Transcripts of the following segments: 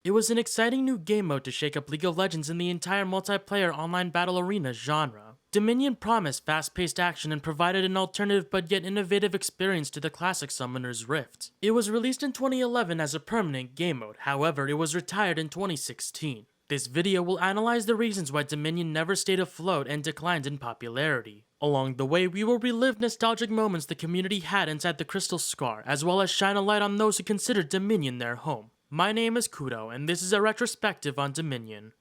It was an exciting new game mode to shake up League of Legends and the entire multiplayer online battle arena genre. Dominion promised fast-paced action and provided an alternative but yet innovative experience to the classic Summoner's Rift. It was released in 2011 as a permanent game mode, however it was retired in 2016. This video will analyze the reasons why Dominion never stayed afloat and declined in popularity. Along the way, we will relive nostalgic moments the community had inside the Crystal Scar, as well as shine a light on those who consider Dominion their home. My name is Kudo, and this is a retrospective on Dominion.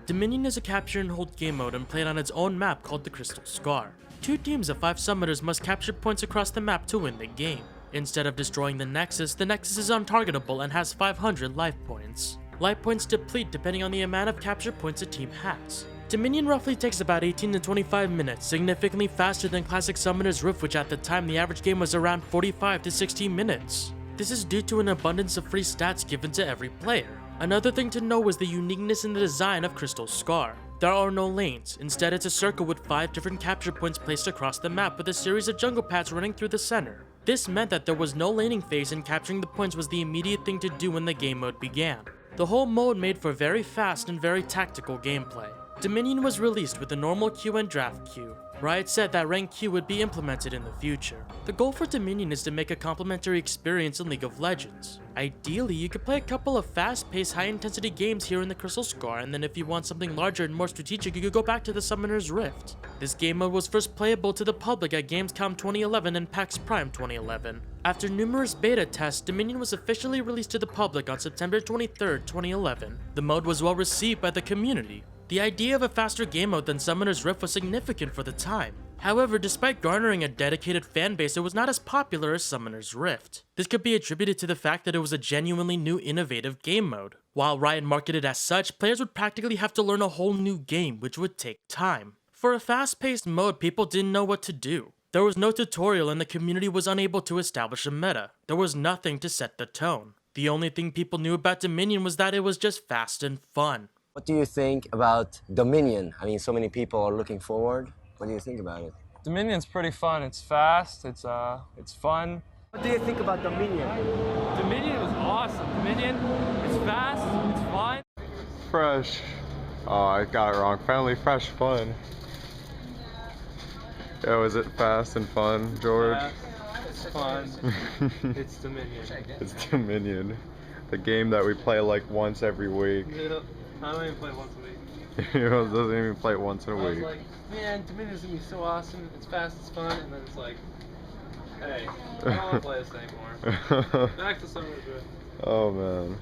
Dominion is a capture and hold game mode and played on its own map called the Crystal Scar. Two teams of 5 summoners must capture points across the map to win the game. Instead of destroying the Nexus is untargetable and has 500 life points. Life points deplete depending on the amount of capture points a team has. Dominion roughly takes about 18 to 25 minutes, significantly faster than classic Summoner's Rift, which at the time the average game was around 45 to 60 minutes. This is due to an abundance of free stats given to every player. Another thing to know is the uniqueness in the design of Crystal Scar. There are no lanes, instead it's a circle with 5 different capture points placed across the map with a series of jungle paths running through the center. This meant that there was no laning phase and capturing the points was the immediate thing to do when the game mode began. The whole mode made for very fast and very tactical gameplay. Dominion was released with a normal queue and draft queue. Riot said that rank queue would be implemented in the future. The goal for Dominion is to make a complementary experience in League of Legends. Ideally, you could play a couple of fast-paced, high-intensity games here in the Crystal Scar, and then if you want something larger and more strategic, you could go back to the Summoner's Rift. This game mode was first playable to the public at Gamescom 2011 and PAX Prime 2011. After numerous beta tests, Dominion was officially released to the public on September 23, 2011. The mode was well received by the community. The idea of a faster game mode than Summoner's Rift was significant for the time. However, despite garnering a dedicated fanbase, it was not as popular as Summoner's Rift. This could be attributed to the fact that it was a genuinely new, innovative game mode. While Riot marketed as such, players would practically have to learn a whole new game, which would take time. For a fast-paced mode, people didn't know what to do. There was no tutorial and the community was unable to establish a meta. There was nothing to set the tone. The only thing people knew about Dominion was that it was just fast and fun. What do you think about Dominion? I mean, so many people are looking forward. What do you think about it? Dominion's pretty fun. It's fast. It's fun. What do you think about Dominion? Dominion was awesome. Dominion, it's fast. It's fun. Fresh. Oh, I got it wrong. Friendly, fresh, fun. Yeah, was it fast and fun, George? Fast, it's fun. It's Dominion. It's Dominion. The game that we play like once every week. I don't even play once a week. He doesn't even play it once in a I was week. like, man, Dominion's gonna be so awesome. It's fast, it's fun, and then it's like, hey, I don't want to play this anymore. Back to Summoner's Rift. Oh man.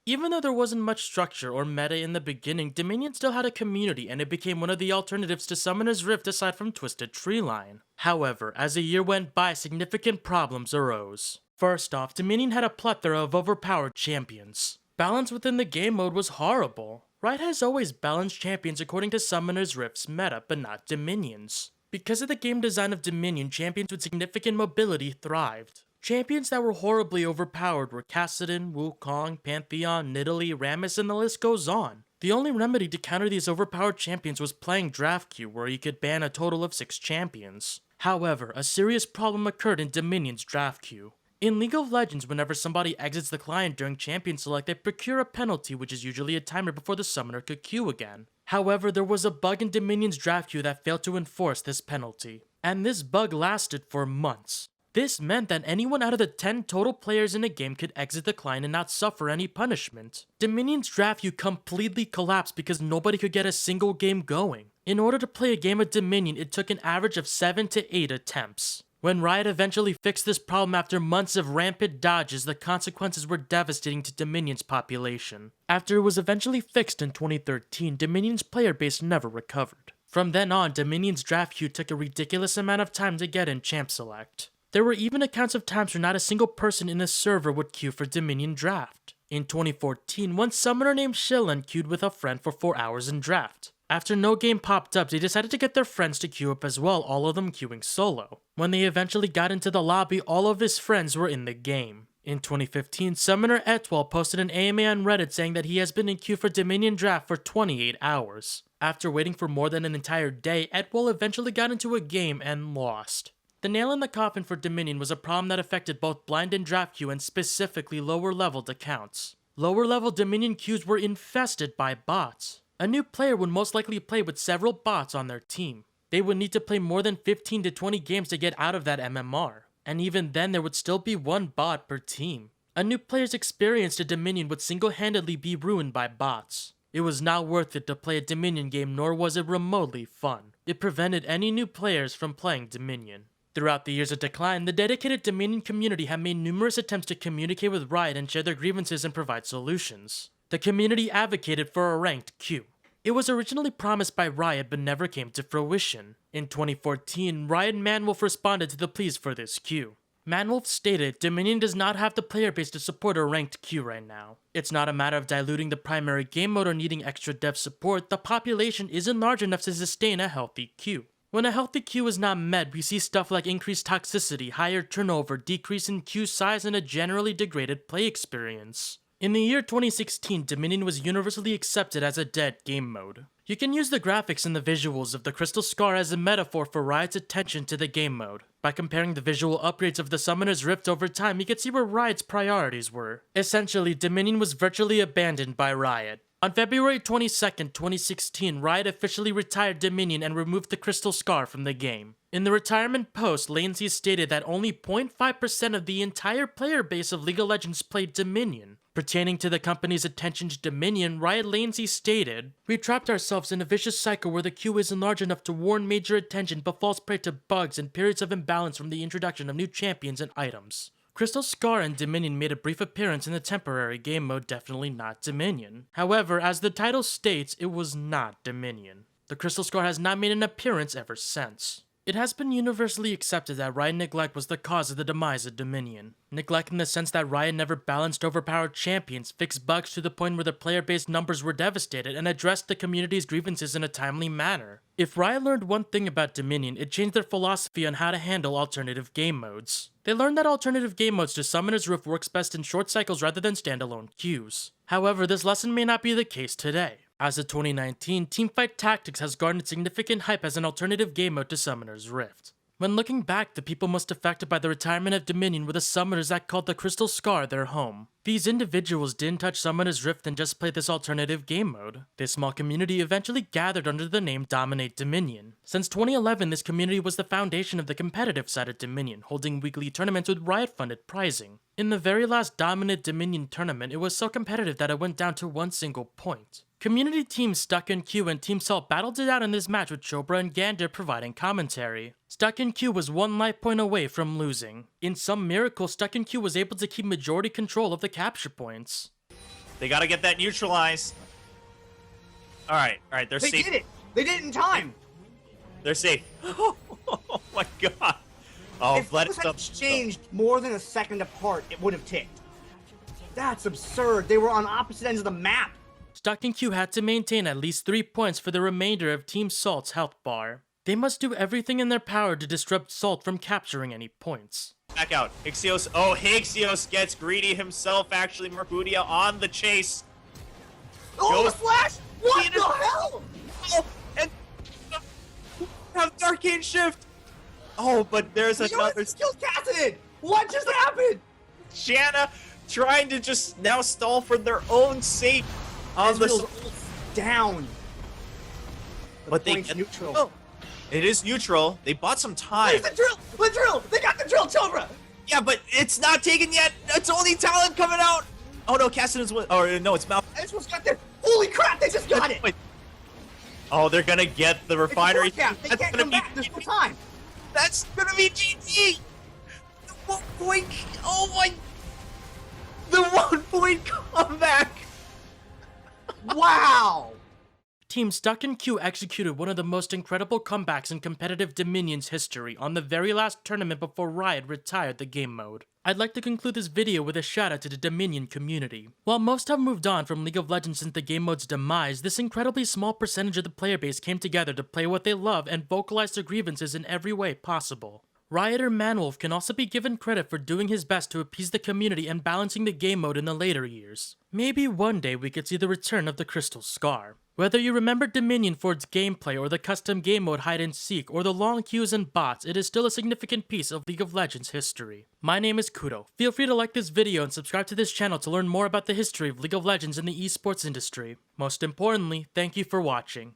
Even though there wasn't much structure or meta in the beginning, Dominion still had a community and it became one of the alternatives to Summoner's Rift aside from Twisted Treeline. However, as the year went by, significant problems arose. First off, Dominion had a plethora of overpowered champions. Balance within the game mode was horrible. Riot has always balanced champions according to Summoner's Rift's meta, but not Dominion's. Because of the game design of Dominion, champions with significant mobility thrived. Champions that were horribly overpowered were Kassadin, Wukong, Pantheon, Nidalee, Rammus, and the list goes on. The only remedy to counter these overpowered champions was playing draft queue, where you could ban a total of 6 champions. However, a serious problem occurred in Dominion's draft queue. In League of Legends, whenever somebody exits the client during Champion Select, they procure a penalty, which is usually a timer before the summoner could queue again. However, there was a bug in Dominion's draft queue that failed to enforce this penalty. And this bug lasted for months. This meant that anyone out of the 10 total players in a game could exit the client and not suffer any punishment. Dominion's draft queue completely collapsed because nobody could get a single game going. In order to play a game of Dominion, it took an average of 7 to 8 attempts. When Riot eventually fixed this problem after months of rampant dodges, the consequences were devastating to Dominion's population. After it was eventually fixed in 2013, Dominion's player base never recovered. From then on, Dominion's draft queue took a ridiculous amount of time to get in Champ Select. There were even accounts of times where not a single person in a server would queue for Dominion draft. In 2014, one summoner named Shillen queued with a friend for 4 hours in draft. After no game popped up, they decided to get their friends to queue up as well, all of them queuing solo. When they eventually got into the lobby, all of his friends were in the game. In 2015, Summoner Etwell posted an AMA on Reddit saying that he has been in queue for Dominion Draft for 28 hours. After waiting for more than an entire day, Edwall eventually got into a game and lost. The nail in the coffin for Dominion was a problem that affected both blind and draft queue and specifically lower leveled accounts. Lower level Dominion queues were infested by bots. A new player would most likely play with several bots on their team. They would need to play more than 15 to 20 games to get out of that MMR, and even then there would still be one bot per team. A new player's experience to Dominion would single-handedly be ruined by bots. It was not worth it to play a Dominion game, nor was it remotely fun. It prevented any new players from playing Dominion. Throughout the years of decline, the dedicated Dominion community have made numerous attempts to communicate with Riot and share their grievances and provide solutions. The community advocated for a ranked queue. It was originally promised by Riot but never came to fruition. In 2014, Riot and Manwolf responded to the pleas for this queue. Manwolf stated, Dominion does not have the player base to support a ranked queue right now. It's not a matter of diluting the primary game mode or needing extra dev support, the population isn't large enough to sustain a healthy queue. When a healthy queue is not met, we see stuff like increased toxicity, higher turnover, decrease in queue size, and a generally degraded play experience. In the year 2016, Dominion was universally accepted as a dead game mode. You can use the graphics and the visuals of the Crystal Scar as a metaphor for Riot's attention to the game mode. By comparing the visual upgrades of the Summoner's Rift over time, you can see where Riot's priorities were. Essentially, Dominion was virtually abandoned by Riot. On February 22nd, 2016, Riot officially retired Dominion and removed the Crystal Scar from the game. In the retirement post, Lansey stated that only 0.5% of the entire player base of League of Legends played Dominion. Pertaining to the company's attention to Dominion, Riot Lansey stated, "We've trapped ourselves in a vicious cycle where the queue isn't large enough to warrant major attention but falls prey to bugs and periods of imbalance from the introduction of new champions and items." Crystal Scar and Dominion made a brief appearance in the temporary game mode Definitely Not Dominion. However, as the title states, it was not Dominion. The Crystal Scar has not made an appearance ever since. It has been universally accepted that Riot neglect was the cause of the demise of Dominion. Neglect in the sense that Riot never balanced overpowered champions, fixed bugs to the point where the player-based numbers were devastated, and addressed the community's grievances in a timely manner. If Riot learned one thing about Dominion, it changed their philosophy on how to handle alternative game modes. They learned that alternative game modes to Summoner's Rift works best in short cycles rather than standalone queues. However, this lesson may not be the case today. As of 2019, Teamfight Tactics has garnered significant hype as an alternative game mode to Summoner's Rift. When looking back, the people most affected by the retirement of Dominion were the summoners that called the Crystal Scar their home. These individuals didn't touch Summoner's Rift and just play this alternative game mode. This small community eventually gathered under the name Dominate Dominion. Since 2011, this community was the foundation of the competitive side of Dominion, holding weekly tournaments with Riot-funded prizing. In the very last Dominate Dominion tournament, it was so competitive that it went down to one single point. Community teams Stuck in Q and Team Salt battled it out in this match with Chopra and Gander providing commentary. Stuck in Q was one life point away from losing. In some miracle, Stuck in Q was able to keep majority control of the capture points. They gotta get that neutralized. Alright, they're safe. They did it! They did it in time! They're safe. Oh my god. Oh, If those had exchanged more than a second apart, it would have ticked. That's absurd. They were on opposite ends of the map. Stuck in Q had to maintain at least 3 points for the remainder of Team Salt's health bar. They must do everything in their power to disrupt Salt from capturing any points. Back out. Hixios. Oh, Hixios gets greedy himself, actually. Mercudia on the chase. Oh, Goes- the flash! What the hell? Oh, and have the arcane shift. Oh, but there's another Skills casted! What just happened? Shanna trying to just now stall for their own sake on the. Ezreal's down. But they point's get neutral. Oh, it is neutral. They bought some time. Where's the drill? The drill! They got the drill, Chobra! Yeah, but it's not taken yet. It's only talent coming out. Oh no, Cassidon's with. Or no, it's Mal. Ezreal's got their. Holy crap! They just got it! Wait. Oh, they're gonna get the refinery. It's a forecast. They That's can't gonna come be. back. There's no time. That's gonna be GG. The 1 point. Oh my. The 1 point comeback. Wow! Team Stuck in Q executed one of the most incredible comebacks in competitive Dominion's history on the very last tournament before Riot retired the game mode. I'd like to conclude this video with a shout out to the Dominion community. While most have moved on from League of Legends since the game mode's demise, this incredibly small percentage of the player base came together to play what they love and vocalize their grievances in every way possible. Rioter Manwolf can also be given credit for doing his best to appease the community and balancing the game mode in the later years. Maybe one day we could see the return of the Crystal Scar. Whether you remember Dominion for its gameplay or the custom game mode hide and seek or the long queues and bots, it is still a significant piece of League of Legends history. My name is Kudo. Feel free to like this video and subscribe to this channel to learn more about the history of League of Legends in the esports industry. Most importantly, thank you for watching.